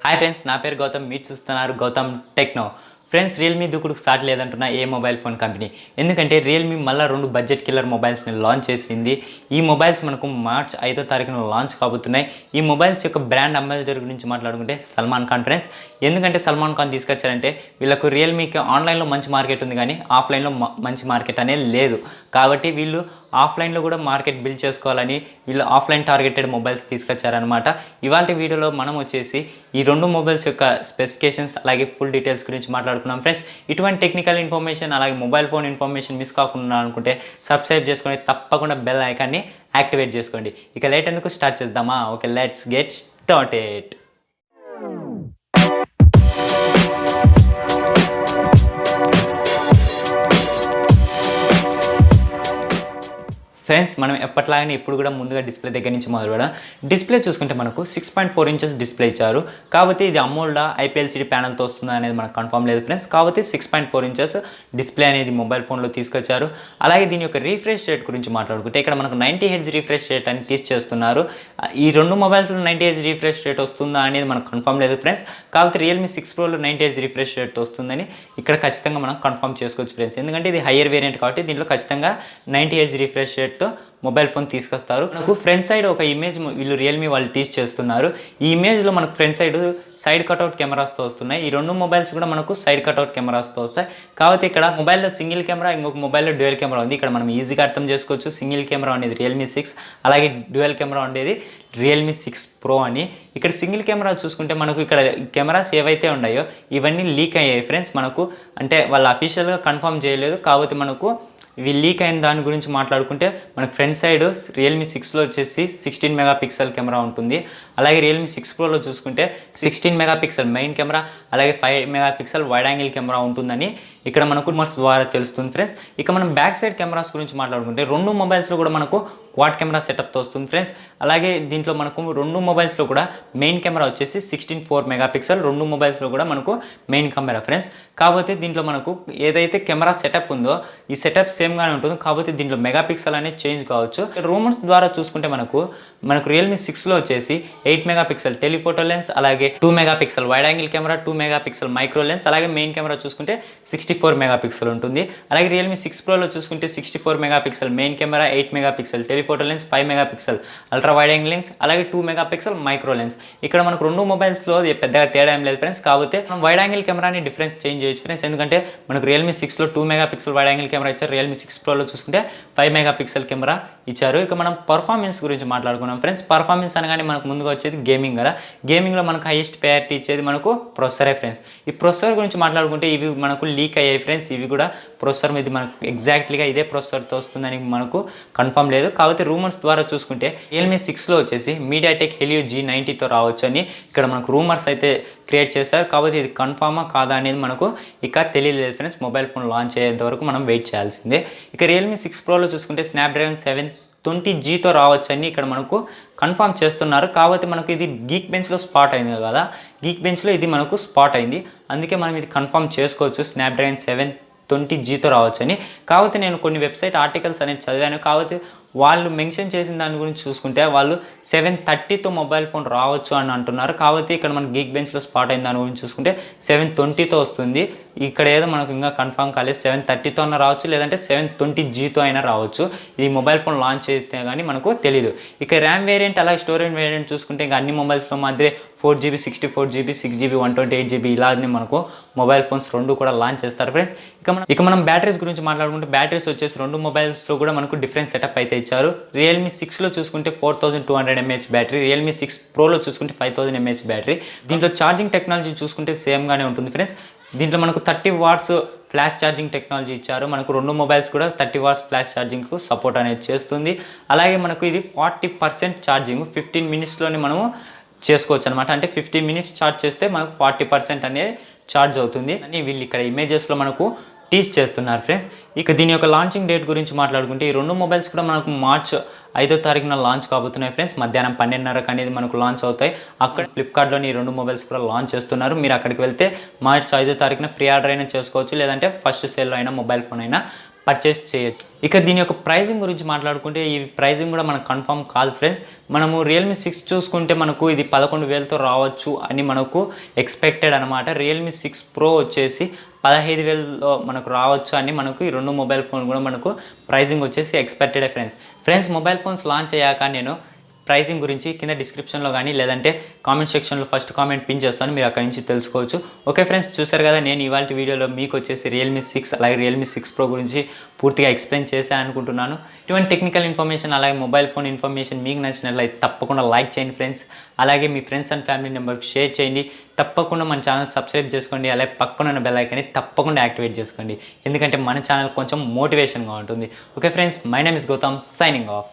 Hi friends, నా పేరు గౌతమ్. మీరు చూస్తున్నారు గౌతమ్ టెక్నో. ఫ్రెండ్స్, రియల్మీ దూకుడుకు స్టార్ట్ లేదంటున్నా ఏ మొబైల్ ఫోన్ కంపెనీ. ఎందుకంటే రియల్మీ మళ్ళీ 2 బడ్జెట్ కిల్లర్ మొబైల్స్ని లాంచ్ చేసింది. ఈ మొబైల్స్ మనకు మార్చ్ 5వ తారీఖున లాంచ్ కాబోతున్నాయి. ఈ మొబైల్స్ యొక్క బ్రాండ్ అంబాసిడర్ గురించి మాట్లాడుకుంటే సల్మాన్ ఖాన్. ఫ్రెండ్స్, ఎందుకంటే సల్మాన్ ఖాన్ తీసుకొచ్చారంటే వీళ్ళకు రియల్మీకి ఆన్లైన్లో మంచి మార్కెట్ ఉంది, కానీ ఆఫ్లైన్లో మంచి మార్కెట్ అనేది లేదు. కాబట్టి వీళ్ళు ఆఫ్లైన్లో కూడా మార్కెట్ బిల్డ్ చేసుకోవాలని వీళ్ళు ఆఫ్లైన్ టార్గెటెడ్ మొబైల్స్ తీసుకొచ్చారనమాట. ఇవాళ వీడియోలో మనం వచ్చేసి ఈ 2 మొబైల్స్ యొక్క స్పెసిఫికేషన్స్ అలాగే ఫుల్ డీటెయిల్స్ గురించి మాట్లాడుకున్నాం. ఫ్రెండ్స్, ఇటువంటి టెక్నికల్ ఇన్ఫర్మేషన్ అలాగే మొబైల్ ఫోన్ ఇన్ఫర్మేషన్ మిస్ కాకుండా అనుకుంటే సబ్స్క్రైబ్ చేసుకొని తప్పకుండా బెల్ ఐకాన్ని యాక్టివేట్ చేసుకోండి. ఇక లేట్ ఎందుకు స్టార్ట్ చేద్దామా? Okay, let's get started. Friends, మనం ఎప్పట్లాగానే ఇప్పుడు కూడా ముందుగా డిస్ప్లే దగ్గర నుంచి మొదలు పెడదాం. డిస్ప్లే చూసుకుంటే మనకు 6.4 ఇంచెస్ డిస్ప్లే ఇచ్చారు. కాబట్టి ఇది అమోల్డా ఐపీఎల్సీడీ ప్యానల్తో వస్తుందా అనేది మనకు కన్ఫర్మ్ లేదు ఫ్రెండ్స్. కాబట్టి 6.4 ఇంచెస్ డిస్ప్లే అనేది మొబైల్ ఫోన్లో తీసుకొచ్చారు. అలాగే దీని యొక్క రీఫ్రెష్ రేట్ గురించి మాట్లాడుకుంటే ఇక్కడ మనకు 90 హెర్ట్జ్ రీఫ్రెష్ రేట్ అని టీచ్ చేస్తున్నారు. ఈ 2 మొబైల్స్లో 90 హెర్ట్జ్ రీఫ్రెష్ రేట్ వస్తుందా అనేది మనకు కన్ఫర్మ్ లేదు ఫ్రెండ్స్. కాబట్టి రియల్మీ 6 ప్రోలో 90 హెర్ట్జ్ రీఫ్రెష్ రేట్ వస్తుందని ఇక్కడ ఖచ్చితంగా మనం కన్ఫర్మ్ చేసుకోవచ్చు ఫ్రెండ్స్. ఎందుకంటే ఇది హయ్యర్ వేరియంట్ కాబట్టి దీంట్లో ఖచ్చితంగా 90 hertz refresh rate mobile phone తీసుకొస్తారు. మనకు ఫ్రంట్ సైడ్ ఒక ఇమేజ్ వీళ్ళు రియల్మీ వాళ్ళు టీచ్ చేస్తున్నారు. ఈ ఇమేజ్లో మనకు ఫ్రంట్ సైడ్ కట్అవుట్ కెమెరాస్తో వస్తున్నాయి. ఈ 2 మొబైల్స్ కూడా మనకు సైడ్ కట్అవుట్ కెమెరాస్తో వస్తాయి. కాబట్టి ఇక్కడ మొబైల్లో సింగిల్ కెమెరా, ఇంకొక మొబైల్లో డ్యూయల్ కెమెరా ఉంది. ఇక్కడ మనం ఈజీగా అర్థం చేసుకోవచ్చు. సింగిల్ కెమెరా అనేది రియల్మీ 6, అలాగే డ్యూయల్ కెమెరా ఉండేది రియల్మీ 6 ప్రో అని. ఇక్కడ సింగిల్ కెమెరా చూసుకుంటే మనకు ఇక్కడ కెమెరాస్ ఏవైతే ఉన్నాయో ఇవన్నీ లీక్ అయ్యాయి ఫ్రెండ్స్. మనకు అంటే వాళ్ళు అఫీషియల్గా కన్ఫర్మ్ చేయలేదు. కాబట్టి మనకు ఇవి లీక్ అయిన దాని గురించి మాట్లాడుకుంటే మనకు ఫ్రంట్ సైడ్ రియల్మీ 6లో వచ్చేసి 16 మెగాపిక్సెల్ కెమెరా ఉంటుంది. అలాగే రియల్మీ 6 ప్రోలో చూసుకుంటే 16 మెగాపిక్సెల్ మెయిన్ కెమెరా, అలాగే 5 మెగాపిక్సెల్ వైడ్ యాంగిల్ కెమెరా ఉంటుందని ఇక్కడ మనకు రూమర్స్ ద్వారా తెలుస్తుంది ఫ్రెండ్స్. ఇక మనం బ్యాక్ సైడ్ కెమెరాస్ గురించి మాట్లాడుకుంటే 2 మొబైల్స్లో కూడా మనకు క్వాడ్ కెమెరా సెటప్తో వస్తుంది ఫ్రెండ్స్. అలాగే దీంట్లో మనకు 2 మొబైల్స్లో కూడా మెయిన్ కెమెరా వచ్చేసి 16.4 మెగాపిక్సెల్. 2 మొబైల్స్లో కూడా మనకు మెయిన్ కెమెరా ఫ్రెండ్స్. కాబట్టి దీంట్లో మనకు ఏదైతే కెమెరా సెటప్ ఉందో ఈ సెటప్ సేమ్గానే ఉంటుంది. కాబట్టి దీంట్లో మెగాపిక్సెల్ అనేది చేంజ్ కావచ్చు. రూమర్స్ ద్వారా చూసుకుంటే మనకు రియల్మీ 6లో వచ్చేసి 8 మెగాపిక్సెల్ టెలిఫోటో లెన్స్, అలాగే 2 megapixel wide angle camera, 2 megapixel micro lens, అలాగే మెయిన్ కెమెరా చూసుకుంటే 64 మెగాపిక్సెల్ ఉంటుంది. అలాగే రియల్మీ 6 ప్రోలో చూసుకుంటే 64 megapixel main camera, 8 megapixel telephoto lens, 5 megapixel ultra wide angle lens, అలాగే 2 మెగాపిక్సెల్ మైక్రో లెన్స్. ఇక్కడ మనకు 2 మొబైల్స్లో పెద్దగా తేడా ఏం లేదు ఫ్రెండ్స్. కాబట్టి మనం వైడ్ యాంగిల్ కెమెరాని డిఫరెన్స్ చేంజ్ చేయొచ్చు ఫ్రెండ్స్. ఎందుకంటే మనకు రియల్మీ 6లో 2 మెగాపిక్సెల్ వైడ్ యాంగిల్ కెమెరా ఇచ్చారు. రియల్మీ 6 ప్రోలో చూసుకుంటే 5 మెగాపిక్సెల్ కెమెరా ఇచ్చారు. ఇక మనం పర్ఫార్మెన్స్ గురించి మాట్లాడుకున్నాం ఫ్రెండ్స్. పర్ఫార్మెన్స్ అనగానే మనకు ముందుగా వచ్చేది గేమింగ్ కదా. గేమింగ్లో మనకు హైయెస్ట్ ప్రయారిటీ ఇచ్చేది మనకు ప్రొసెసరే ఫ్రెండ్స్. ఈ ప్రొసెసర్ గురించి మాట్లాడుకుంటే ఇవి మనకు లీక్ అయ్యాయి ఫ్రెండ్స్. ఇవి కూడా ప్రొసెసర్ మీద మనకు ఎగ్జాక్ట్లీగా ఇదే ప్రొసెసర్తో వస్తుందని మనకు కన్ఫర్మ్ లేదు. కాబట్టి రూమర్స్ ద్వారా చూసుకుంటే రియల్మీ 6లో వచ్చేసి మీడియాటెక్ హెలియో G90తో రావచ్చు అని ఇక్కడ మనకు రూమర్స్ అయితే క్రియేట్ చేశారు. కాబట్టి ఇది కన్ఫామా కాదా అనేది మనకు ఇక తెలియలేదు ఫ్రెండ్స్. మొబైల్ ఫోన్ లాంచ్ అయ్యేంత వరకు మనం వెయిట్ చేయాల్సిందే. ఇక రియల్మీ 6 ప్రోలో చూసుకుంటే స్నాప్డ్రాగన్ 720Gతో రావచ్చని ఇక్కడ మనకు కన్ఫర్మ్ చేస్తున్నారు. కాబట్టి మనకు ఇది గీక్ బెంచ్లో స్పాట్ అయింది కదా. గీక్ బెంచ్లో ఇది మనకు స్పాట్ అయింది. అందుకే మనం ఇది కన్ఫర్మ్ చేసుకోవచ్చు స్నాప్డ్రాగన్ 720Gతో రావచ్చని. కాబట్టి నేను కొన్ని వెబ్సైట్ ఆర్టికల్స్ అనేది చదివాను. కాబట్టి వాళ్ళు మెన్షన్ చేసిన దాని గురించి చూసుకుంటే వాళ్ళు 730తో మొబైల్ ఫోన్ రావచ్చు అని అంటున్నారు. కాబట్టి ఇక్కడ మన గీక్ బెంచ్లో స్పాట్ అయిన దాని గురించి చూసుకుంటే 720తో వస్తుంది. ఇక్కడ ఏదో మనకు ఇంకా కన్ఫర్మ్ కాలేదు. 730తో అయినా రావచ్చు, లేదంటే 720Gతో అయినా రావచ్చు. ఇది మొబైల్ ఫోన్ లాంచ్ అయితే కానీ మనకు తెలియదు. ఇక ర్యామ్ వేరియంట్ అలాగే స్టోరేజ్ వేరియంట్ చూసుకుంటే ఇంకా అన్ని మొబైల్స్లో మధ్య 4GB 64GB 6GB 128GB ఇలానే మనకు మొబైల్ ఫోన్స్ 2 కూడా లాంచ్ చేస్తారు ఫ్రెండ్స్. ఇక మనం బ్యాటరీస్ గురించి మాట్లాడుకుంటే బ్యాటరీస్ వచ్చేసి 2 మొబైల్స్లో కూడా మనకు డిఫరెంట్ సెటప్ అయితే ఇచ్చారు. రియల్మీ 6లో చూసుకుంటే 4200 mAh బ్యాటరీ, రియల్మీ 6 ప్రోలో చూసుకుంటే 5000 mAh బ్యాటరీ. దీంట్లో ఛార్జింగ్ టెక్నాలజీ చూసుకుంటే సేమ్గానే ఉంటుంది ఫ్రెండ్స్. దీంట్లో మనకు 30 వాట్స్ ఫ్లాష్ ఛార్జింగ్ టెక్నాలజీ ఇచ్చారు. మనకు 2 మొబైల్స్ కూడా 30 వాట్స్ ఫ్లాష్ ఛార్జింగ్కు సపోర్ట్ అనేది చేస్తుంది. అలాగే మనకు ఇది 40% ఛార్జింగ్ 15 మినిట్స్లోనే మనము చేసుకోవచ్చు అనమాట. అంటే 15 మినిట్స్ ఛార్జ్ చేస్తే మనకు 40% అనేది ఛార్జ్ అవుతుంది అని వీళ్ళు ఇక్కడ ఇమేజెస్లో మనకు టీచ్ చేస్తున్నారు ఫ్రెండ్స్. ఇక దీని యొక్క లాంచింగ్ డేట్ గురించి మాట్లాడుకుంటే ఈ 2 మొబైల్స్ కూడా మనకు మార్చ్ 5వ తారీఖున లాంచ్ కాబోతున్నాయి ఫ్రెండ్స్. మధ్యాహ్నం 12:30కి అనేది మనకు లాంచ్ అవుతాయి. అక్కడ ఫ్లిప్కార్ట్లోని ఈ 2 మొబైల్స్ కూడా లాంచ్ చేస్తున్నారు. మీరు అక్కడికి వెళ్తే మార్చ్ 5వ తారీఖున ప్రీ ఆర్డర్ అయినా చేసుకోవచ్చు, లేదంటే ఫస్ట్ సేల్లో అయినా మొబైల్ ఫోన్ అయినా పర్చేస్ చేయొచ్చు. ఇక దీని యొక్క ప్రైజింగ్ గురించి మాట్లాడుకుంటే ఈ ప్రైజింగ్ కూడా మనకు కన్ఫర్మ్ కాదు ఫ్రెండ్స్. మనము రియల్మీ 6 చూసుకుంటే మనకు ఇది 11,000తో రావచ్చు అని మనకు ఎక్స్పెక్టెడ్ అనమాట. రియల్మీ 6 ప్రో వచ్చేసి 15,000లో మనకు రావచ్చు అని మనకు ఈ రెండు మొబైల్ ఫోన్ కూడా మనకు ప్రైజింగ్ వచ్చేసి ఎక్స్పెక్టెడే ఫ్రెండ్స్. మొబైల్ ఫోన్స్ లాంచ్ అయ్యాక నేను ప్రైజింగ్ గురించి కింద డిస్క్రిప్షన్లో కానీ లేదంటే కామెంట్ సెక్షన్లో ఫస్ట్ కామెంట్ పిన్ చేస్తాను, మీరు అక్కడి నుంచి తెలుసుకోవచ్చు. ఓకే ఫ్రెండ్స్, చూసారు కదా నేను ఇవాళ వీడియోలో మీకు వచ్చేసి రియల్మీ 6 అలాగే రియల్మీ 6 ప్రో గురించి పూర్తిగా ఎక్స్ప్లెయిన్ చేశాను అనుకుంటున్నాను. ఇటువంటి టెక్నికల్ ఇన్ఫర్మేషన్ అలాగే మొబైల్ ఫోన్ ఇన్ఫర్మేషన్ మీకు నచ్చినట్లయితే తప్పకుండా లైక్ చేయండి ఫ్రెండ్స్. అలాగే మీ ఫ్రెండ్స్ అండ్ ఫ్యామిలీ మెంబర్కి షేర్ చేయండి. తప్పకుండా మన ఛానల్ సబ్స్క్రైబ్ చేసుకోండి. అలాగే పక్కన ఉన్న బెల్ ఐకాన్ని తప్పకుండా యాక్టివేట్ చేసుకోండి, ఎందుకంటే మన ఛానల్ కొంచెం మోటివేషన్గా ఉంటుంది. Okay friends, my name is Gautam, signing of.